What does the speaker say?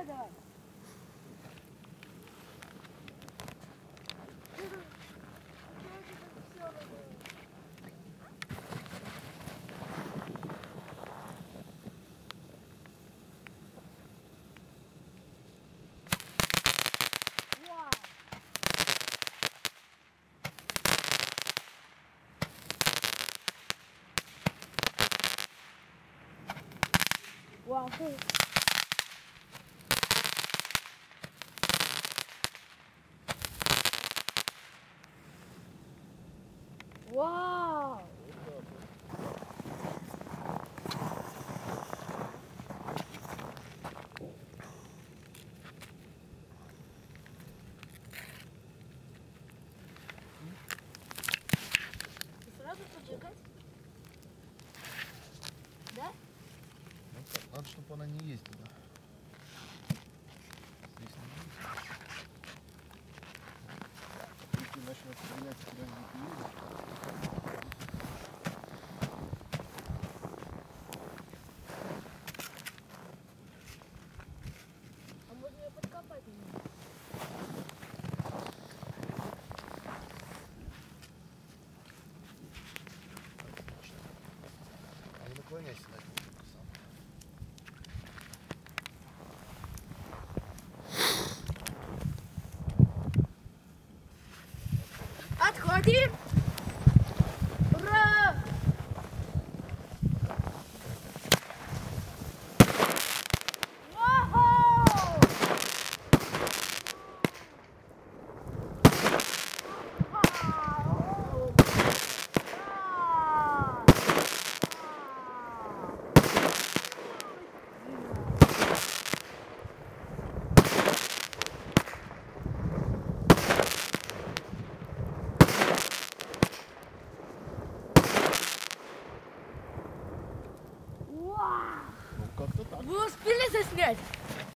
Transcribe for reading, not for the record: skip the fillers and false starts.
Быстрее давай. Вау. Вау. Сразу поджигать? Да? Ну, так, надо, чтобы она не ездила. Здесь не ездит. Если начнет стрелять, куда не едет. А можно ее подкопать немного? А не наклоняйся на это. Отходим! Ура! Вау! Ну, как-то так. Вы успели заснять?